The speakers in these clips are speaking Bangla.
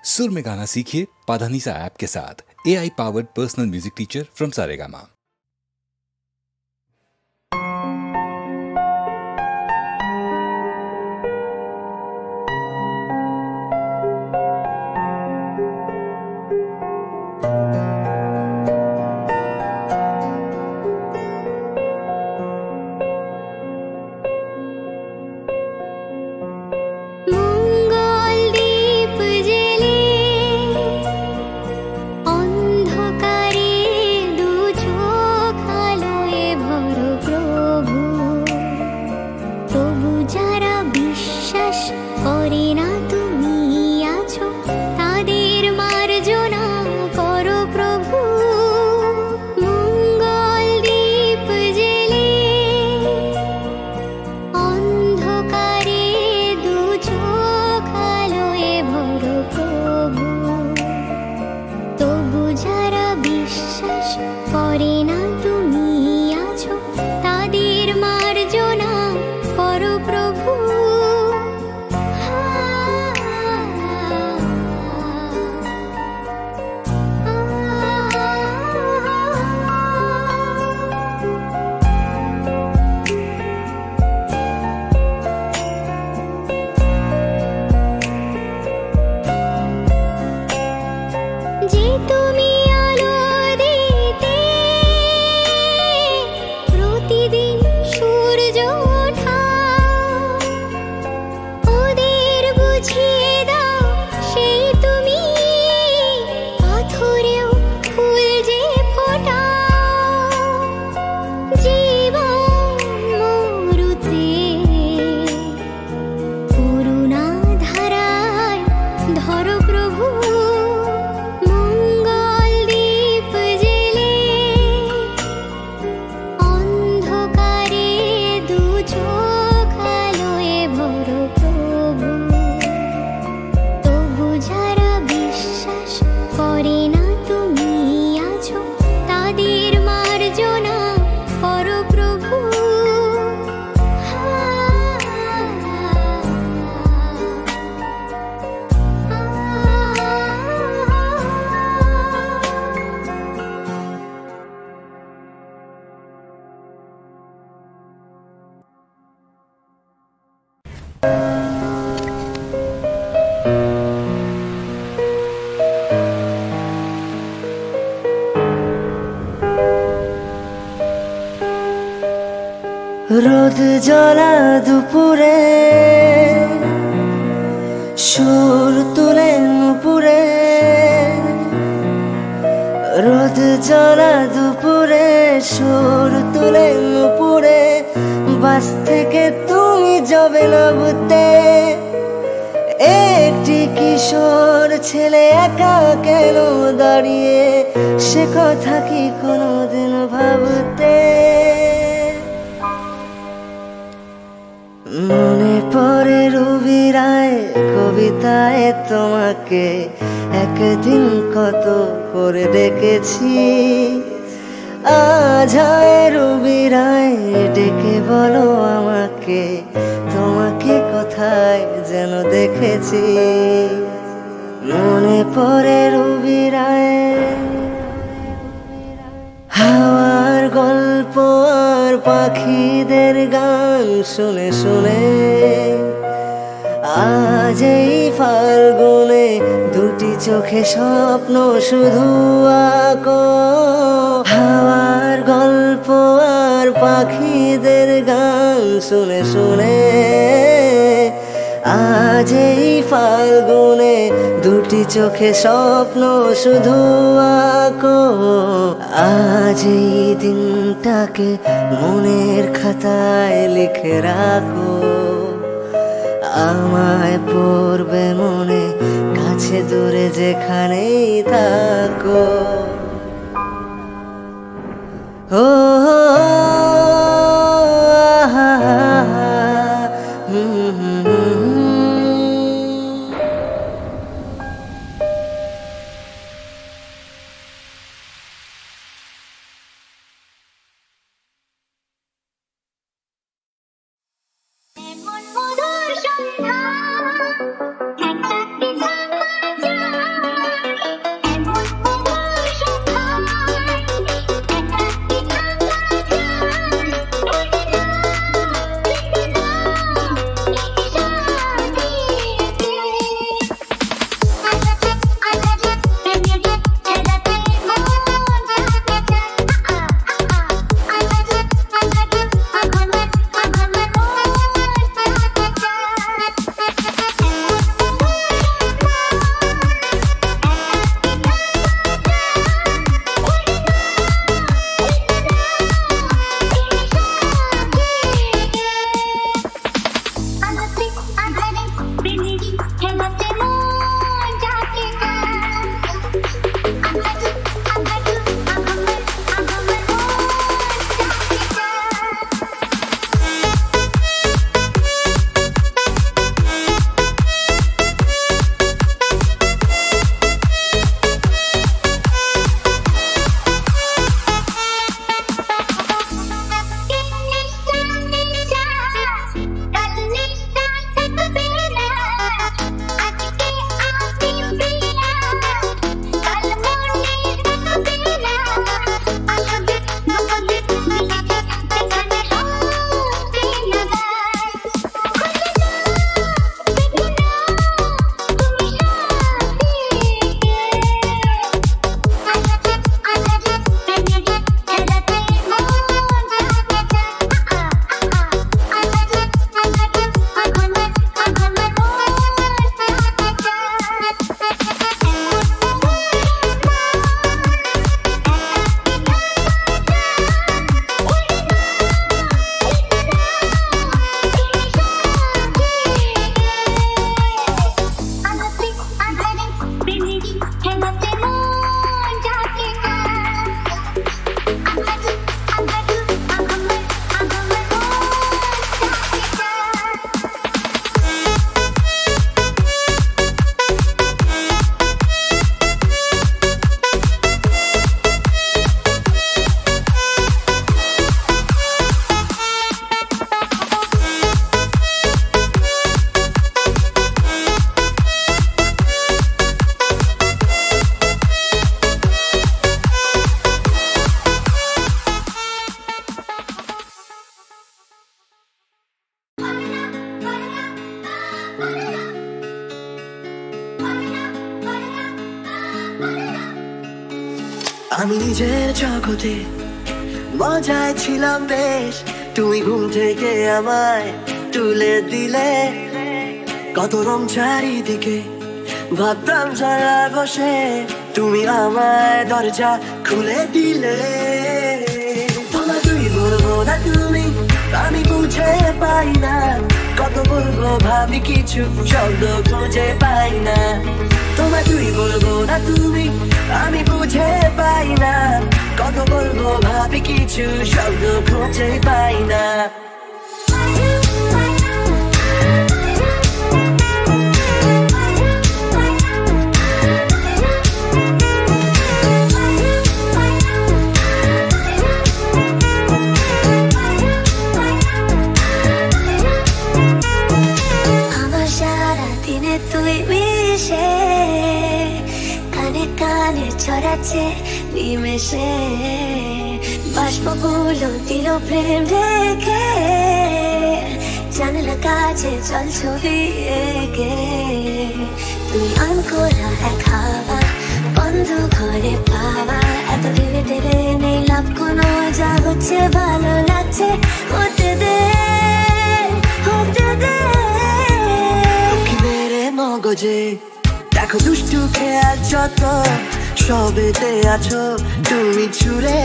सुर में गाना सीखिए पाधानीसा ऐप के साथ। AI powered personal music teacher from Saregama. রোদ জ্বলা দুপুরে সুর তুলে নুপুরে, রোদ জ্বলা দুপুরে সুর তুলে নুপুরে, বাস থেকে তুমি যাবে না বুঝতে। একটি কিশোর ছেলে একা কেন দাঁড়িয়ে, সে কথা কি কোনোদিন ভাবতে? মনে পড়ে রবি রায় কবিতায় তোমাকে একদিন কত করে দেখেছি। আজ হয় রবি রায় ডেকে বলো আমাকে, তোমাকে কোথায় যেন দেখেছি। মনে পড়ে রবি রায় হাওয়ার গল্প আর পাখিদের গান শুনে শুনে, আজ এই ফাল্গুনে দুটি চোখে স্বপ্ন শুধু আঁকো। হাওয়ার গল্প আর পাখিদের গান শুনে শুনে, আজ এই ফাল্গুনে দুটি চোখে স্বপ্ন শুধু আঁকো। আজ এই দিনটাকে মনের খাতায় লিখে রাখো, আমায় পড়বে মনে কাছে দূরে যেখানেই থাকো। ও মধুর সন্ধ্যা, এক রাত্রি আমি নিজের জগতে মজায় ছিলাম বেশ, তুমি ঘুম থেকে আমায় তুলে দিলে। কত রং চারিদিকে ভাবতাম সারা বসে, তুমি আমায় দরজা খুলে দিলে। তোমায় তুই বলবো না তুমি, আমি বুঝে পাই না। কত বলবো ভাবি কিছু শব্দ খুঁজে পাই না। তোমায় তুই বলবো না তুমি, আমি বুঝে পাই না। কত বলবো ভাবি কিছু শব্দ খুঁজে পাই না। তুই মিশে কানে কানে ছড়াচ্ছে নিমেষে, বাষ্পগুলো দিল প্রেম রেখে, জানলা কাছে চল ছবি এঁকে। তুই আনকোরা এক হাওয়া, বন্ধ ঘরে পাওয়া, এত ভেবে ভেবে নেই লাভ কোনো, যা হচ্ছে ভালো লাগছে হতে দে, হতে দে। মগজে দেখো দুষ্টু খেয়াল যত, সবেতে আছো তুমি ছুড়ে,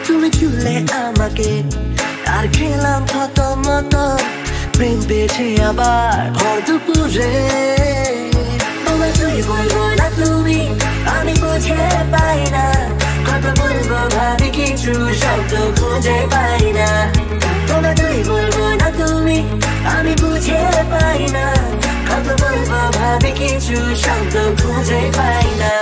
তুমি ছুড়লে আমাকে, আর খেলাম কত মতো প্রেম পেয়েছে আবার ভর দুপুরে। তোমায় তুই বলবো না তুমি, আমি বুঝে পাই না। কত বলবো ভাবি কিছু শব্দ খুঁজে পাই না। তোমায় তুই বলবো না তুমি, আমি বুঝে পাই না। কত বলবো ভাবি কিছু শব্দ খুঁজে পাই না।